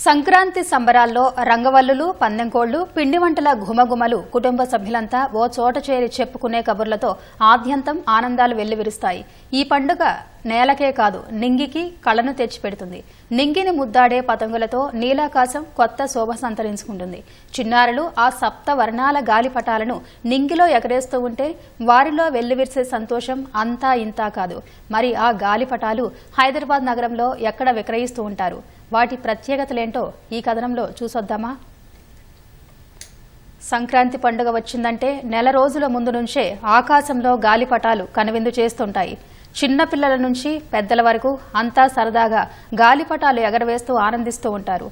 సంక్రాంతి సంబరాల్లో రంగవల్లులు, పందెంకోళ్లు, పిండి వంటల ఘుమఘుమలు కుటుంబ సభ్యులంతా ఓ చోట చేరి చెప్పుకునే కబుర్లతో ఆద్యంతం ఆనందాలు వెల్లివిరుస్తాయి. ఈ పండుగ నేలకే కాదు నింగికి కళను తెచ్చిపెడుతుంది. నింగిని ముద్దాడే పతంగులతో నీలాకాశం కొత్త శోభ సంతరించుకుంటుంది. చిన్నారులు ఆ సప్త వర్ణాల గాలిపటాలను నింగిలో ఎగరేస్తూ ఉంటే వారిలో వెల్లివిరిసే సంతోషం అంతా ఇంతా కాదు. మరి ఆ గాలిపటాలు హైదరాబాద్ నగరంలో ఎక్కడ విక్రయిస్తూ ఉంటారు? వాటి ప్రత్యేకతలేంటో ఈ కథనంలో చూసొద్దామా? సంక్రాంతి పండుగ వచ్చిందంటే నెల రోజుల ముందు నుంచే ఆకాశంలో గాలిపటాలు కనువిందు చేస్తుంటాయి. చిన్నపిల్లల నుంచి పెద్దల వరకు అంతా సరదాగా గాలిపటాలు ఎగరవేస్తూ ఆనందిస్తూ ఉంటారు.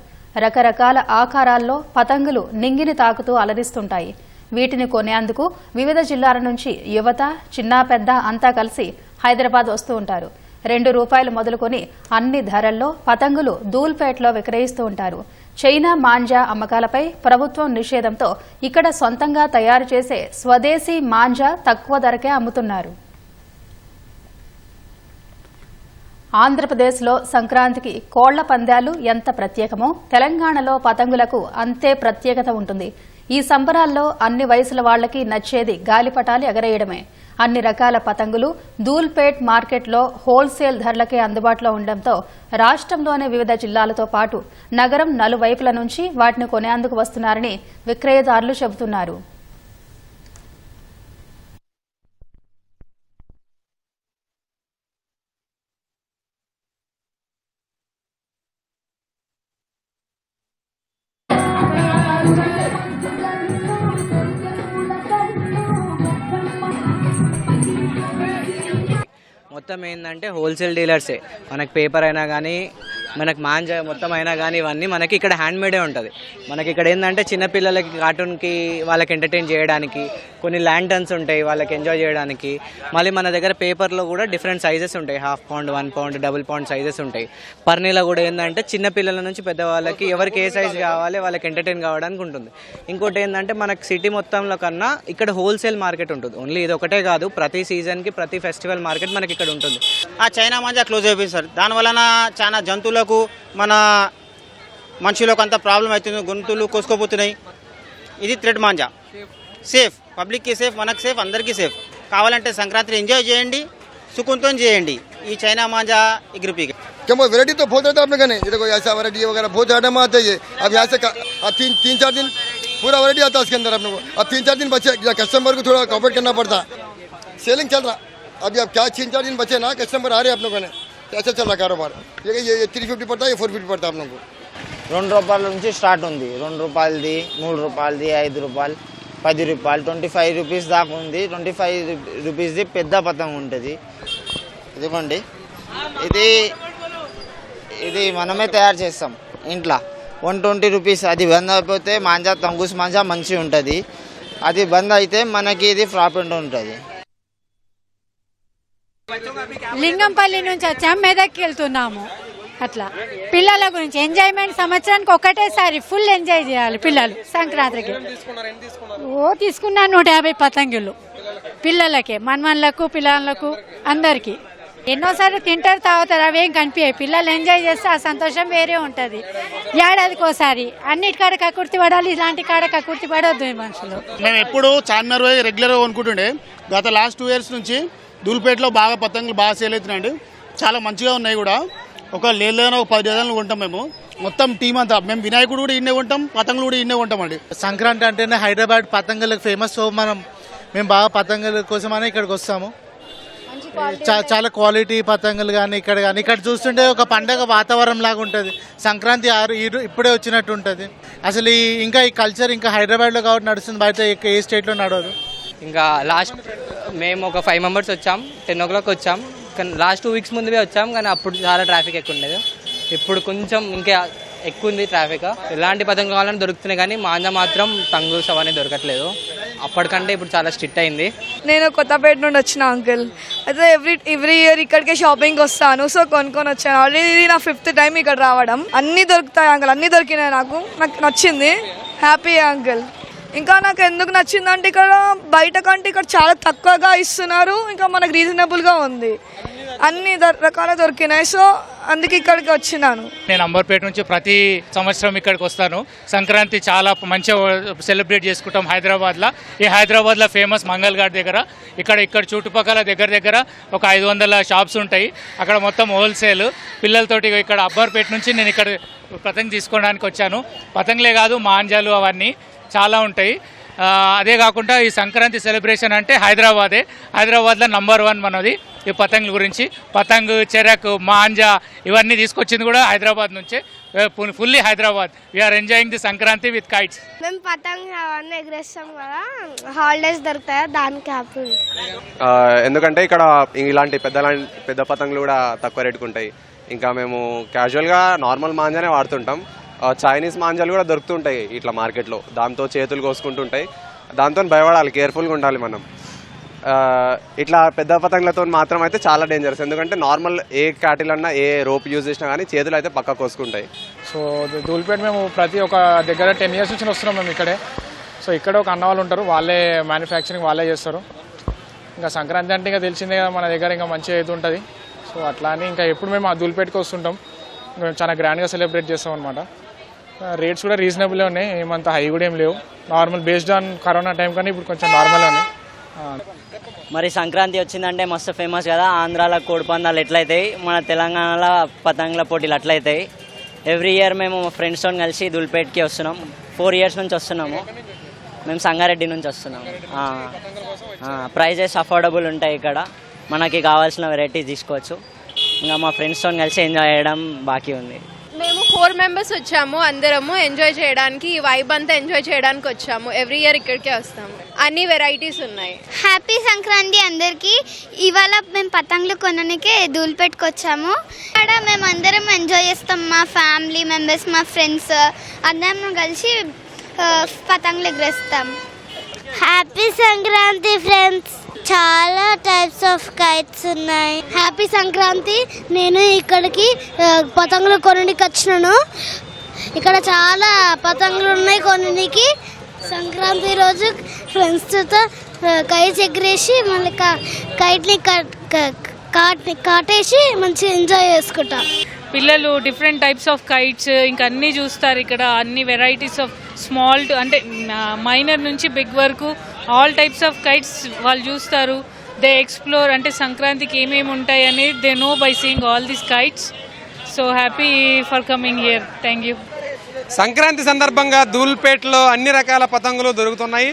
రకరకాల ఆకారాల్లో పతంగులు నింగిని తాకుతూ అలరిస్తుంటాయి. వీటిని కొనేందుకు వివిధ జిల్లాల నుంచి యువత, చిన్న పెద్ద అంతా కలిసి హైదరాబాద్ వస్తూ ఉంటారు. ₹2 మొదలుకొని అన్ని ధరల్లో పతంగులు ధూల్పేటలో విక్రయిస్తూ ఉంటారు. చైనా మాంజా అమ్మకాలపై ప్రభుత్వం నిషేధంతో ఇక్కడ సొంతంగా తయారు చేసే స్వదేశీ మాంజా తక్కువ ధరకే అమ్ముతున్నారు. ఆంధ్రప్రదేశ్లో సంక్రాంతికి కోళ్ల పందాలు ఎంత ప్రత్యేకమో తెలంగాణలో పతంగులకు అంతే ప్రత్యేకత ఉంటుంది. ఈ సంబరాల్లో అన్ని వయసుల వాళ్లకి నచ్చేది గాలిపటాలు ఎగరేయడమే. అన్ని రకాల పతంగులు ధూల్పేట్ మార్కెట్లో హోల్సేల్ ధరలకే అందుబాటులో ఉండడంతో రాష్ట్రంలోని వివిధ జిల్లాలతో పాటు నగరం నలువైపుల నుంచి వాటిని కొనేందుకు వస్తున్నారని విక్రయదారులు చెబుతున్నారు. మొత్తం ఏంటంటే హోల్సేల్ డీలర్సే. మనకు పేపర్ అయినా కానీ, మనకు మాంజా మొత్తం అయినా కానీ ఇవన్నీ మనకి ఇక్కడ హ్యాండ్మేడే ఉంటుంది. మనకి ఇక్కడ ఏంటంటే చిన్నపిల్లలకి కార్టూన్కి వాళ్ళకి ఎంటర్టైన్ చేయడానికి కొన్ని ల్యాంటర్న్స్ ఉంటాయి, వాళ్ళకి ఎంజాయ్ చేయడానికి. మళ్ళీ మన దగ్గర పేపర్లో కూడా డిఫరెంట్ సైజెస్ ఉంటాయి. ½ pound, 1 pound, double pound sizes ఉంటాయి. పర్నీలో కూడా ఏంటంటే చిన్నపిల్లల నుంచి పెద్దవాళ్ళకి ఎవరికి ఏ సైజ్ కావాలి వాళ్ళకి ఎంటర్టైన్ కావడానికి ఉంటుంది. ఇంకోటి ఏంటంటే మనకు సిటీ మొత్తంలో కన్నా ఇక్కడ హోల్సేల్ మార్కెట్ ఉంటుంది. ఓన్లీ ఇది ఒకటే కాదు, ప్రతి సీజన్కి ప్రతి ఫెస్టివల్ మార్కెట్ మనకి ఇక్కడ ఉంటుంది. ఆ చైనా మాంజా క్లోజ్ అయిపోయింది సార్. దానివలన చాలా జంతువులకు మన మనుషులకు అంత ప్రాబ్లం అవుతుంది. గొంతులు కోసుకోపోతున్నాయి. ఇది థ్రెడ్ మాంజా సేఫ్, పబ్లిక్కి సేఫ్, మనకు సేఫ్, అందరికీ సేఫ్. కావాలంటే సంక్రాంతిని ఎంజాయ్ చేయండి, సుఖంతో చేయండి. ఈ చైना मांझा एक रुपये क्या वैरायटी तो बहुत रहता है अपने कहने। ये देखो ऐसा वैरायटी वगैरह बहुत आइटम आते हैं। अब यहाँ से अब तीन चार दिन पूरा वैरायटी आता है इसके अंदर अपने को। अब 3-4 दिन बचे, कस्टमर को थोड़ा कॉपरेट करना पड़ता। सेलिंग चल रहा अभी। अब क्या 3-4 दिन बचे ना, कस्टमर आ रहे हैं अपने को। ऐसा चल रहा कारोबार। ये 350 पड़ता है, ये 450 पड़ता है आप लोगों को। ₹2 నుంచి స్టార్ట్ ఉంది. ₹2, ₹3, ₹5, ₹10, ₹25 దాకా ఉంది. ₹25 పెద్ద పతంగం ఉంటుంది. ఇదిగోండి, ఇది మనమే తయారు చేస్తాం ఇంట్లో. ₹120. అది బంద్ అయిపోతే మాంజా, తంగూస్ మాంజా మంచిగా ఉంటుంది. అది బంద్ అయితే మనకి ఇది ప్రాఫిట్ ఉంటుంది. లింగంపల్లి నుంచి వచ్చాం, మెదక్కి వెళ్తున్నాము. అట్లా పిల్లల గురించి ఎంజాయ్మెంట్ సంవత్సరానికి ఒకటేసారి ఫుల్ ఎంజాయ్ చేయాలి పిల్లలు సంక్రాంతికి. తీసుకున్నా 150 పతంగులు పిల్లలకి, మన్మన్లకు, పిల్లలకు అందరికి. ఎన్నోసార్లు తింటారు, తాగుతారు, అవేం కనిపించాయి. పిల్లలు ఎంజాయ్ చేస్తే ఆ సంతోషం వేరే ఉంటుంది. ఏడాదికోసారి అన్నిటికాడ కకుర్తి పడాలి, ఇలాంటి కాడ కకుర్తి పడవద్దు ఈ మనుషులు. మేము ఎప్పుడు చార్మినార్ పోయి రెగ్యులర్గా కొనుక్కుంటుండే. గత లాస్ట్ 2 years నుంచి ధూల్పేటలో బాగా పతంగులు బాగా సేల్ అవుతున్నాయండి. చాలా మంచిగా ఉన్నాయి కూడా. ఒక లేదైనా ఒక 10 డజన్లు కొంటాం మేము. మొత్తం టీం అంతా. మేము వినాయకుడు కూడా ఇన్నే కొంటాం, పతంగులు కూడా ఇన్నే కొంటాం అండి. సంక్రాంతి అంటేనే హైదరాబాద్ పతంగులకు ఫేమస్. సో మేము బాగా పతంగుల కోసమనే ఇక్కడికి వస్తాము. చాలా క్వాలిటీ పతంగులు కానీ ఇక్కడ చూస్తుంటే ఒక పండగ వాతావరణం లాగా ఉంటుంది. సంక్రాంతి ఇప్పుడే వచ్చినట్టు ఉంటుంది. అసలు ఇంకా ఈ కల్చర్ ఇంకా హైదరాబాద్లో కాబట్టి నడుస్తుంది, బయట ఏ స్టేట్లో నడవదు. ఇంకా లాస్ట్ మేము ఒక 5 members వచ్చాం. 10 o'clock వచ్చాం. కానీ లాస్ట్ 2 weeks ముందువే వచ్చాం, కానీ అప్పుడు చాలా ట్రాఫిక్ ఎక్కువ ఉండేది. ఇప్పుడు కొంచెం ఇంకా ఎక్కువ ఉంది ట్రాఫిక్. ఎలాంటి పతంగులు కావాలని దొరుకుతున్నాయి, కానీ మాంజా మాత్రం తంగూస్ అవన్నీ దొరకట్లేదు. అప్పటికంటే ఇప్పుడు చాలా స్ట్రిక్ట్ అయింది. నేను కొత్తపేట నుండి వచ్చిన అంకుల్. అయితే ఎవ్రీ ఇయర్ ఇక్కడికే షాపింగ్ వస్తాను. సో కొనుక్కొని వచ్చాను. ఆల్రెడీ ఇది నా 5th time ఇక్కడ రావడం. అన్నీ దొరుకుతాయి అంకుల్, అన్నీ దొరికినాయి. నాకు నచ్చింది. Happy uncle. ఇంకా నాకు ఎందుకు నచ్చిందంటే ఇక్కడ బయట కంటే ఇక్కడ చాలా తక్కువగా ఇస్తున్నారు. ఇంకా మనకు రీజనబుల్గా ఉంది. అన్ని రకాల దొరికినాయి. సో అందుకే ఇక్కడికి వచ్చినాను. నేను అంబర్పేట నుంచి ప్రతి సంవత్సరం ఇక్కడికి వస్తాను. సంక్రాంతి చాలా మంచిగా సెలబ్రేట్ చేసుకుంటాం హైదరాబాద్లో. ఈ హైదరాబాద్లో ఫేమస్ మంగళ్ ఘాట్ దగ్గర ఇక్కడ చుట్టుపక్కల దగ్గర ఒక 500 షాప్స్ ఉంటాయి. అక్కడ మొత్తం హోల్సేల్ పిల్లలతోటి. ఇక్కడ అంబర్పేట నుంచి నేను ఇక్కడ పతంగ్ తీసుకోవడానికి వచ్చాను. పతంగులే కాదు, మాంజాలు అవన్నీ చాలా ఉంటాయి. అదే కాకుండా ఈ సంక్రాంతి సెలబ్రేషన్ అంటే హైదరాబాద్లో నంబర్ 1 మనది ఈ పతంగుల గురించి. పతంగు, చెరకు, మాంజా ఇవన్నీ తీసుకొచ్చింది కూడా హైదరాబాద్ నుంచే. Fully Hyderabad. We're enjoying the Sankranti with kites. మేము పతంగ్ అవన్నీ ఎగరేస్తాం కదా, హాలిడేస్ దొరుకుతాయో దానికి హ్యాపీ. ఎందుకంటే ఇక్కడ ఇలాంటి పెద్ద పతంగులు కూడా తక్కువ రేటుకు ఉంటాయి. ఇంకా మేము క్యాజువల్గా నార్మల్ మాంజానే వాడుతుంటాం. చైనీస్ మాంజాలు కూడా దొరుకుతుంటాయి ఇట్లా మార్కెట్లో. దాంతో చేతులు కోసుకుంటుంటాయి. దాంతో భయపడాలి, కేర్ఫుల్గా ఉండాలి మనం. ఇట్లా పెద్ద పతంగులతో మాత్రం అయితే చాలా డేంజరస్. ఎందుకంటే నార్మల్ ఏ క్యాటిల్ అన్నా ఏ రోప్ యూజ్ చేసినా కానీ చేతులు అయితే పక్క కోసుకుంటాయి. సో ధూల్పేట మేము ప్రతి ఒక దగ్గర 10 years నుంచి వస్తున్నాం మేము ఇక్కడే. సో ఇక్కడ ఒక అన్న వాళ్ళు ఉంటారు, వాళ్ళే మ్యానుఫ్యాక్చరింగ్ వాళ్ళే చేస్తారు. ఇంకా సంక్రాంతి అంటే ఇంకా తెలిసిందే కదా, మన దగ్గర ఇంకా మంచిగా అయితే ఉంటుంది. సో అట్లా అని ఇంకా ఎప్పుడు మేము ఆ ధూల్పేటకి వస్తుంటాం. మేము చాలా గ్రాండ్గా సెలబ్రేట్ చేస్తాం అనమాట. రేట్స్ కూడా రీజనబుల్గా ఉన్నాయి, ఏమంత హై కూడా ఏం లేవు. Normal based on corona time కానీ ఇప్పుడు కొంచెం నార్మల్గా ఉన్నాయి. మరి సంక్రాంతి వచ్చిందంటే మస్తు ఫేమస్ కదా. ఆంధ్రాలో కోడిపందాలు ఎట్లయితాయి, మన తెలంగాణలో పతంగుల పోటీలు అట్లయితాయి. ఎవ్రీ ఇయర్ మేము ఫ్రెండ్స్తో కలిసి ధూల్పేట్కి వస్తున్నాం. 4 years నుంచి వస్తున్నాము. మేము సంగారెడ్డి నుంచి వస్తున్నాము. ప్రైజెస్ అఫోర్డబుల్ ఉంటాయి ఇక్కడ. మనకి కావాల్సిన వెరైటీస్ తీసుకోవచ్చు. ఇంకా మా ఫ్రెండ్స్తో కలిసి ఎంజాయ్ చేయడం బాకీ ఉంది. మేము 4 members వచ్చాము. అందరము ఎంజాయ్ చేయడానికి, ఈ వైబ్ అంతా ఎంజాయ్ చేయడానికి వచ్చాము. ఎవ్రీ ఇయర్ ఇక్కడికే వస్తాము. అన్ని వెరైటీస్ ఉన్నాయి. హ్యాపీ సంక్రాంతి అందరికీ. ఇవాళ మేము పతంగులు కొనడానికి ధూల్పేటకి వచ్చాము. అక్కడ మేము అందరం ఎంజాయ్ చేస్తాం. మా ఫ్యామిలీ మెంబర్స్, మా ఫ్రెండ్స్ అందరం కలిసి పతంగులు ఎగరేస్తాం. Happy Sankranti friends. చాలా టైప్స్ ఆఫ్ కైట్స్ ఉన్నాయి. హ్యాపీ సంక్రాంతి. నేను ఇక్కడికి పతంగులు కొనడానికి వచ్చినాను. ఇక్కడ చాలా పతంగులు ఉన్నాయి కొనడానికి. సంక్రాంతి రోజు ఫ్రెండ్స్తో కైట్స్ ఎగరేసి మళ్ళీ కైట్ని కాటేసి మంచిగా ఎంజాయ్ చేసుకుంటాం. పిల్లలు డిఫరెంట్ టైప్స్ ఆఫ్ కైట్స్ ఇంకా అన్నీ చూస్తారు. ఇక్కడ అన్ని వెరైటీస్ ఆఫ్ స్మాల్ టు అంటే మైనర్ నుంచి బిగ్ వరకు ఆల్ టైప్స్ ఆఫ్ కైట్స్ వాళ్ళు చూస్తారు. దే ఎక్స్ప్లోర్ అంటే సంక్రాంతికి ఏమేమి ఉంటాయి అనేది they know by seeing all these kites. So happy for coming here. Thank you. Sankranti సందర్భంగా ధూల్పేటలో అన్ని రకాల పతంగులు దొరుకుతున్నాయి.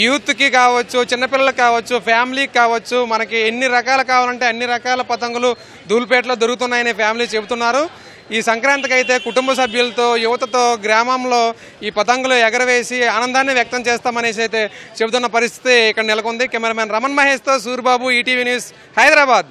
యూత్కి కావచ్చు, చిన్నపిల్లలకు కావచ్చు, ఫ్యామిలీకి కావచ్చు, మనకి ఎన్ని రకాలు కావాలంటే అన్ని రకాల పతంగులు ధూల్పేటలో దొరుకుతున్నాయని ఫ్యామిలీ చెబుతున్నారు. ఈ సంక్రాంతికి అయితే కుటుంబ సభ్యులతో, యువతతో గ్రామంలో ఈ పతంగులు ఎగరవేసి ఆనందాన్ని వ్యక్తం చేస్తామనేసి అయితే చెబుతున్న పరిస్థితి ఇక్కడ నెలకొంది. కెమెరామెన్ రమణ్ మహేష్తో సూర్బాబు, ఈటీవీ న్యూస్, హైదరాబాద్.